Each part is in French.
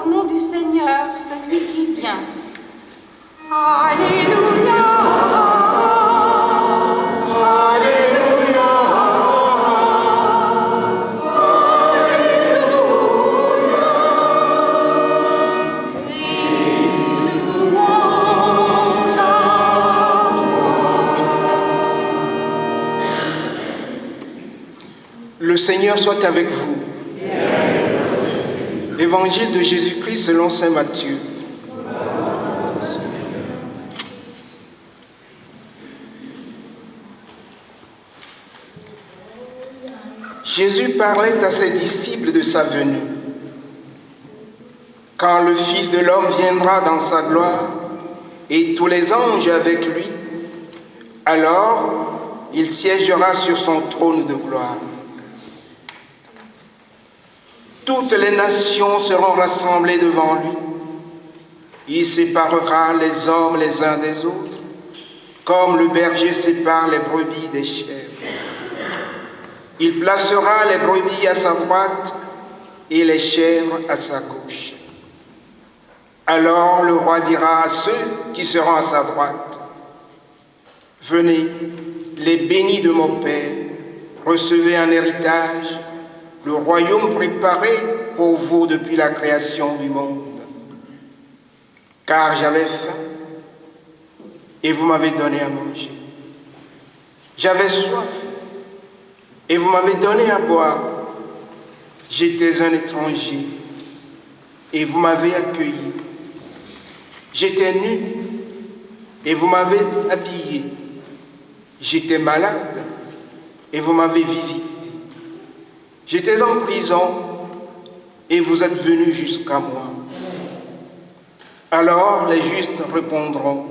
au nom du Seigneur, celui qui vient. Alléluia. Le Seigneur soit avec vous. Évangile de Jésus-Christ selon saint Matthieu. Jésus parlait à ses disciples de sa venue. Quand le Fils de l'homme viendra dans sa gloire et tous les anges avec lui, alors il siégera sur son trône de gloire. Toutes les nations seront rassemblées devant lui. Il séparera les hommes les uns des autres, comme le berger sépare les brebis des chèvres. Il placera les brebis à sa droite et les chèvres à sa gauche. Alors le roi dira à ceux qui seront à sa droite, « Venez, les bénis de mon Père, recevez un héritage, le royaume préparé pour vous depuis la création du monde. Car j'avais faim, et vous m'avez donné à manger. J'avais soif, et vous m'avez donné à boire. J'étais un étranger, et vous m'avez accueilli. J'étais nu, et vous m'avez habillé. J'étais malade, et vous m'avez visité. J'étais en prison, et vous êtes venus jusqu'à moi. » Alors les justes répondront,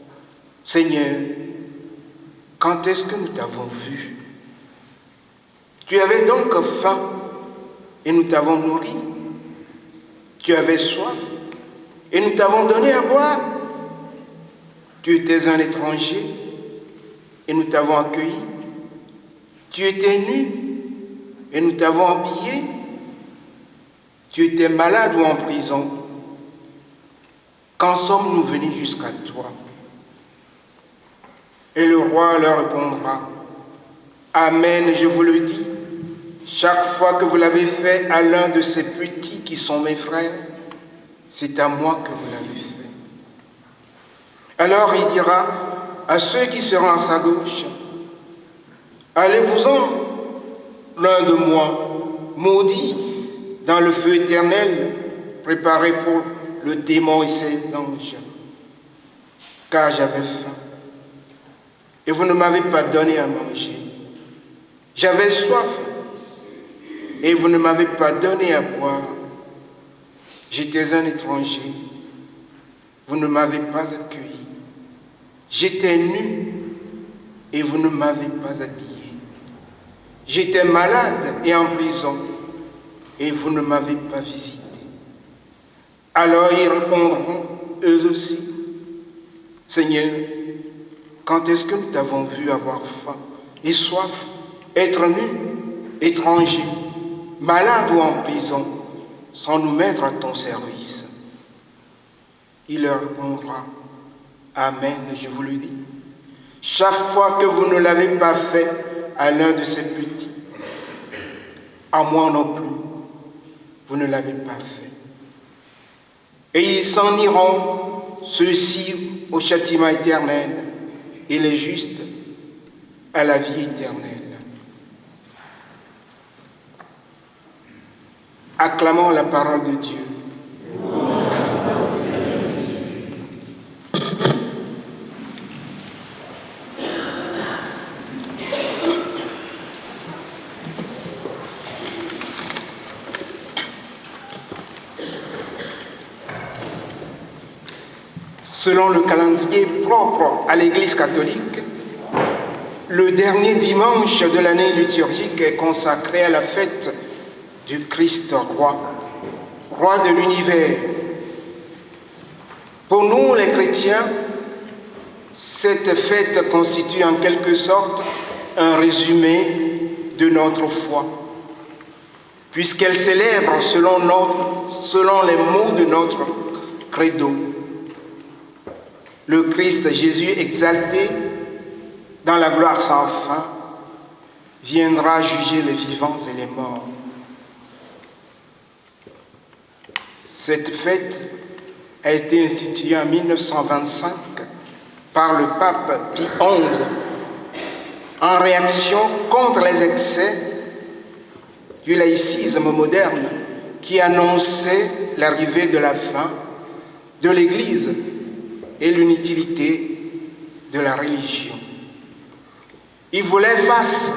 « Seigneur, quand est-ce que nous t'avons vu? Tu avais donc faim, et nous t'avons nourri. Tu avais soif, et nous t'avons donné à boire. Tu étais un étranger, et nous t'avons accueilli. Tu étais nu, et nous t'avons habillé. Tu étais malade ou en prison. Quand sommes-nous venus jusqu'à toi? » Et le roi leur répondra, « Amen, je vous le dis, chaque fois que vous l'avez fait à l'un de ces petits qui sont mes frères, c'est à moi que vous l'avez fait. » Alors il dira à ceux qui seront à sa gauche, « Allez-vous-en, l'un de moi, maudit, dans le feu éternel, préparé pour le démon et ses anges. Car j'avais faim, et vous ne m'avez pas donné à manger. J'avais soif, et vous ne m'avez pas donné à boire. J'étais un étranger, vous ne m'avez pas accueilli. J'étais nu, et vous ne m'avez pas habillé. J'étais malade et en prison, et vous ne m'avez pas visité. » Alors ils répondront, eux aussi, « Seigneur, quand est-ce que nous t'avons vu avoir faim et soif, être nu, étranger, malade ou en prison, sans nous mettre à ton service? » Il leur répondra, « Amen, je vous le dis. Chaque fois que vous ne l'avez pas fait à l'un de ces petits, à moi non plus, vous ne l'avez pas fait. » Et ils s'en iront, ceux-ci au châtiment éternel, et les justes à la vie éternelle. Acclamons la parole de Dieu. Selon le calendrier propre à l'Église catholique, le dernier dimanche de l'année liturgique est consacré à la fête du Christ roi, roi de l'univers. Pour nous, les chrétiens, cette fête constitue en quelque sorte un résumé de notre foi, puisqu'elle célèbre, selon selon les mots de notre credo. Le Christ Jésus exalté dans la gloire sans fin viendra juger les vivants et les morts. Cette fête a été instituée en 1925 par le pape Pie XI en réaction contre les excès du laïcisme moderne qui annonçait l'arrivée de la fin de l'Église et l'inutilité de la religion. Il voulait, face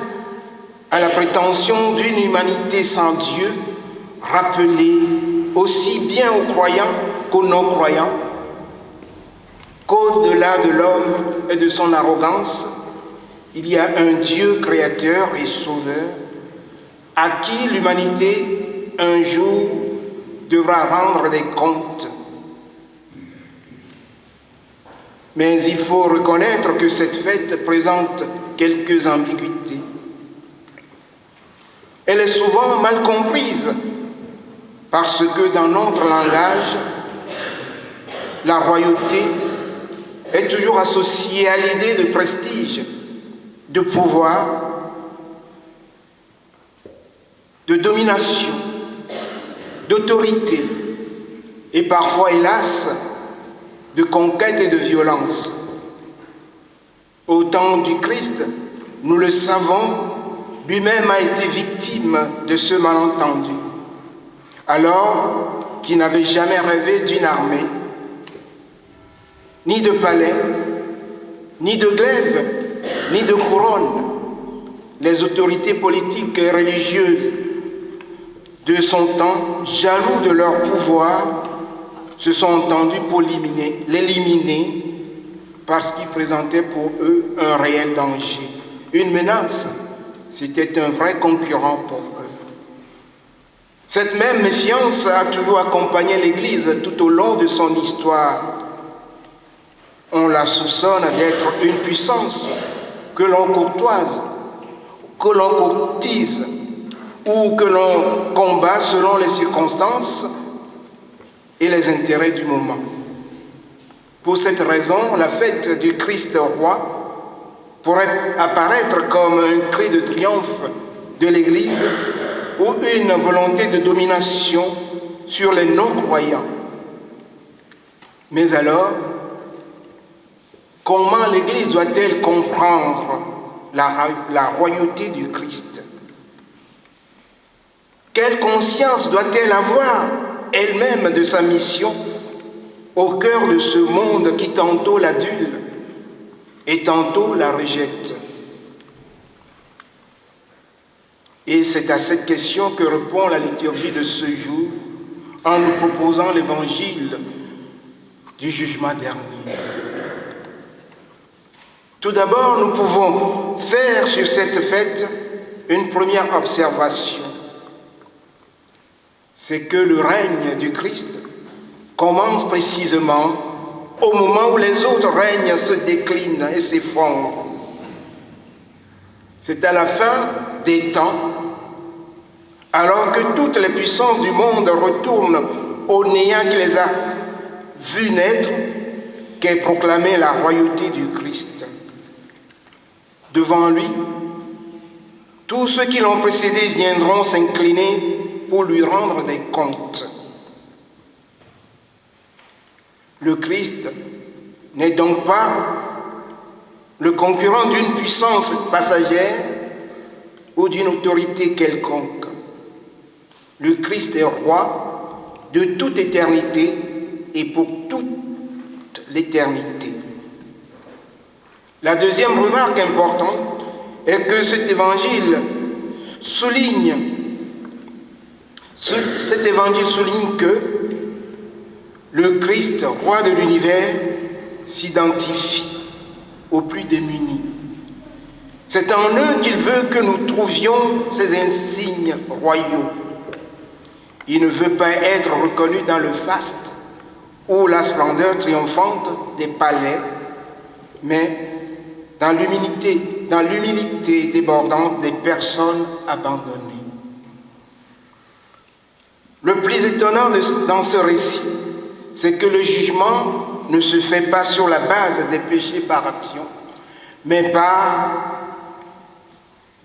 à la prétention d'une humanité sans Dieu, rappeler aussi bien aux croyants qu'aux non-croyants qu'au-delà de l'homme et de son arrogance, il y a un Dieu créateur et sauveur à qui l'humanité un jour devra rendre des comptes. Mais il faut reconnaître que cette fête présente quelques ambiguïtés. Elle est souvent mal comprise parce que dans notre langage, la royauté est toujours associée à l'idée de prestige, de pouvoir, de domination, d'autorité et parfois, hélas, de conquête et de violence. Au temps du Christ, nous le savons, lui-même a été victime de ce malentendu, alors qu'il n'avait jamais rêvé d'une armée, ni de palais, ni de glaive, ni de couronne. Les autorités politiques et religieuses de son temps, jaloux de leur pouvoir, se sont entendus pour l'éliminer parce qu'il présentait pour eux un réel danger, une menace. C'était un vrai concurrent pour eux. Cette même méfiance a toujours accompagné l'Église tout au long de son histoire. On la soupçonne d'être une puissance que l'on courtoise, que l'on courtise ou que l'on combat selon les circonstances et les intérêts du moment. Pour cette raison, la fête du Christ roi pourrait apparaître comme un cri de triomphe de l'Église ou une volonté de domination sur les non-croyants. Mais alors, comment l'Église doit-elle comprendre la royauté du Christ? Quelle conscience doit-elle avoir elle-même de sa mission au cœur de ce monde qui tantôt l'adule et tantôt la rejette? Et c'est à cette question que répond la liturgie de ce jour en nous proposant l'évangile du jugement dernier. Tout d'abord, nous pouvons faire sur cette fête une première observation. C'est que le règne du Christ commence précisément au moment où les autres règnes se déclinent et s'effondrent. C'est à la fin des temps, alors que toutes les puissances du monde retournent au néant qui les a vus naître, qu'est proclamée la royauté du Christ. Devant lui, tous ceux qui l'ont précédé viendront s'incliner pour lui rendre des comptes. Le Christ n'est donc pas le concurrent d'une puissance passagère ou d'une autorité quelconque. Le Christ est roi de toute éternité et pour toute l'éternité. La deuxième remarque importante est que cet évangile souligne que le Christ, roi de l'univers, s'identifie aux plus démunis. C'est en eux qu'il veut que nous trouvions ces insignes royaux. Il ne veut pas être reconnu dans le faste ou la splendeur triomphante des palais, mais dans l'humilité débordante des personnes abandonnées. Le plus étonnant dans ce récit, c'est que le jugement ne se fait pas sur la base des péchés par action, mais par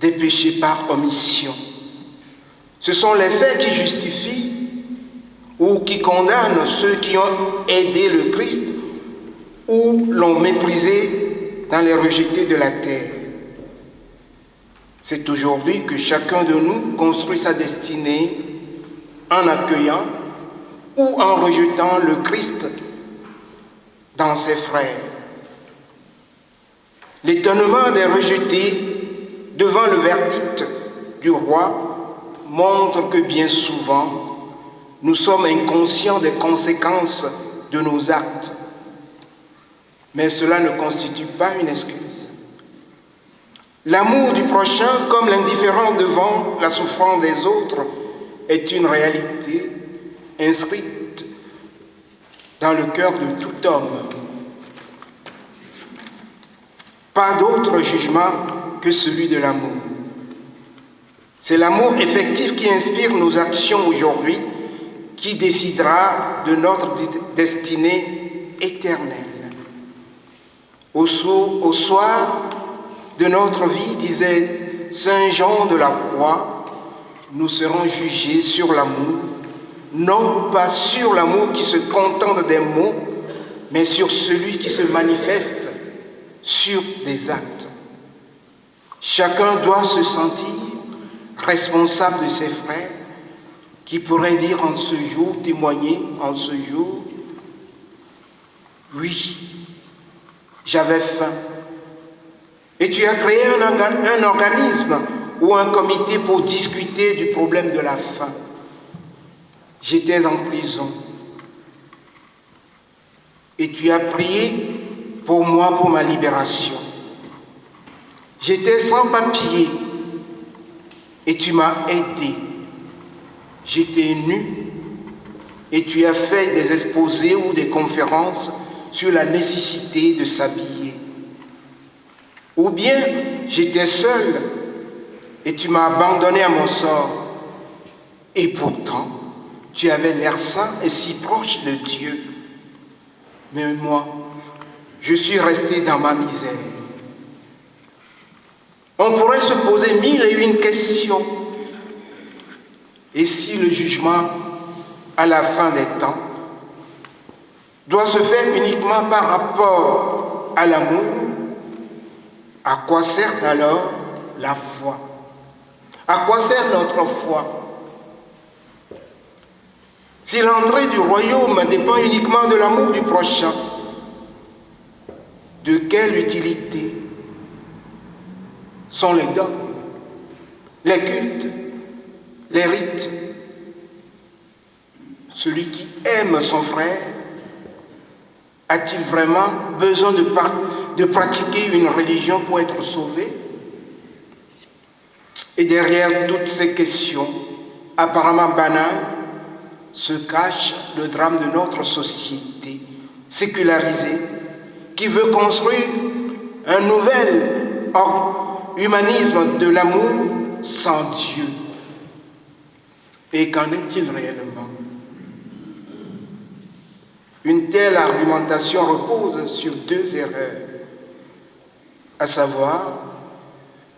des péchés par omission. Ce sont les faits qui justifient ou qui condamnent ceux qui ont aidé le Christ ou l'ont méprisé dans les rejetés de la terre. C'est aujourd'hui que chacun de nous construit sa destinée en accueillant ou en rejetant le Christ dans ses frères. L'étonnement des rejetés devant le verdict du roi montre que bien souvent, nous sommes inconscients des conséquences de nos actes. Mais cela ne constitue pas une excuse. L'amour du prochain, comme l'indifférence devant la souffrance des autres, est une réalité inscrite dans le cœur de tout homme. Pas d'autre jugement que celui de l'amour. C'est l'amour effectif qui inspire nos actions aujourd'hui, qui décidera de notre destinée éternelle. Au soir de notre vie, disait Saint Jean de la Croix, nous serons jugés sur l'amour, non pas sur l'amour qui se contente des mots, mais sur celui qui se manifeste sur des actes. Chacun doit se sentir responsable de ses frères, qui pourraient dire en ce jour, témoigner en ce jour, oui, j'avais faim. Et tu as créé un organisme ou un comité pour discuter du problème de la faim. J'étais en prison. Et tu as prié pour moi, pour ma libération. J'étais sans papier. Et tu m'as aidé. J'étais nu. Et tu as fait des exposés ou des conférences sur la nécessité de s'habiller. Ou bien j'étais seul et tu m'as abandonné à mon sort. Et pourtant, tu avais l'air sain et si proche de Dieu. Mais moi, je suis resté dans ma misère. On pourrait se poser 1001 questions. Et si le jugement à la fin des temps doit se faire uniquement par rapport à l'amour, à quoi sert alors la foi? À quoi sert notre foi? Si l'entrée du royaume dépend uniquement de l'amour du prochain, de quelle utilité sont les dogmes, les cultes, les rites? Celui qui aime son frère a-t-il vraiment besoin de pratiquer une religion pour être sauvé? Et derrière toutes ces questions apparemment banales se cache le drame de notre société sécularisée qui veut construire un nouvel humanisme de l'amour sans Dieu. Et qu'en est-il réellement? Une telle argumentation repose sur deux erreurs, à savoir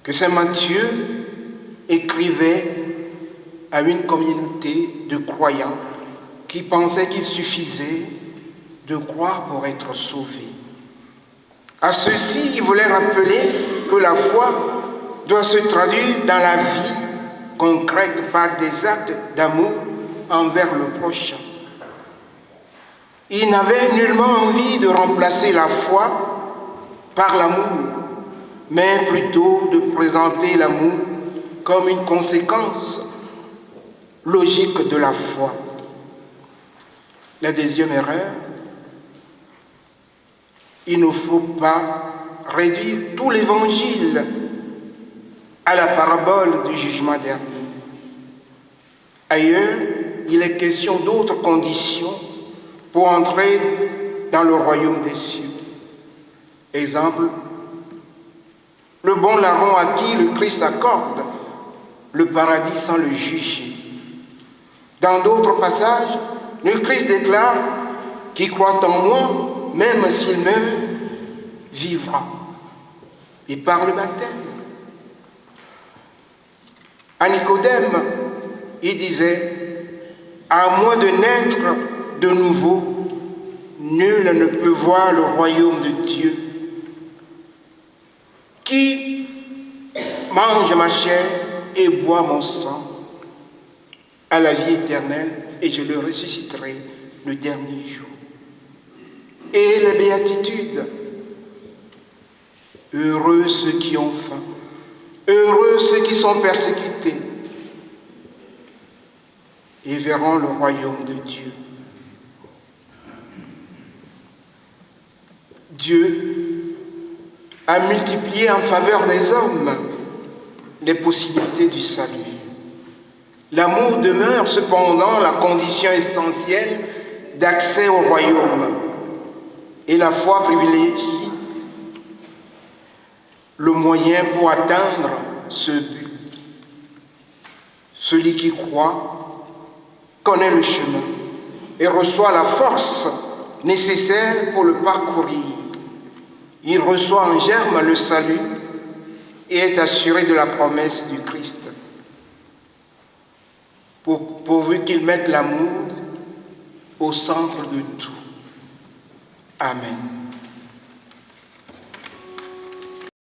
que saint Matthieu écrivait à une communauté de croyants qui pensaient qu'il suffisait de croire pour être sauvé. À ceux-ci, il voulait rappeler que la foi doit se traduire dans la vie concrète par des actes d'amour envers le prochain. Il n'avait nullement envie de remplacer la foi par l'amour, mais plutôt de présenter l'amour comme une conséquence logique de la foi. La deuxième erreur, il ne faut pas réduire tout l'évangile à la parabole du jugement dernier. Ailleurs, il est question d'autres conditions pour entrer dans le royaume des cieux. Exemple, le bon larron à qui le Christ accorde le paradis sans le juger. Dans d'autres passages, le Christ déclare « Qui croit en moi, même s'il meurt, vivra. » Et par le baptême. À Nicodème, il disait « À moins de naître de nouveau, nul ne peut voir le royaume de Dieu. Qui mange ma chair et boit mon sang à la vie éternelle, et je le ressusciterai le dernier jour. » Et les béatitudes. Heureux ceux qui ont faim, heureux ceux qui sont persécutés, et verront le royaume de Dieu. Dieu a multiplié en faveur des hommes les possibilités du salut. L'amour demeure cependant la condition essentielle d'accès au royaume, et la foi privilégie le moyen pour atteindre ce but. Celui qui croit connaît le chemin et reçoit la force nécessaire pour le parcourir. Il reçoit en germe le salut et est assuré de la promesse du Christ, pourvu qu'il mette l'amour au centre de tout. Amen.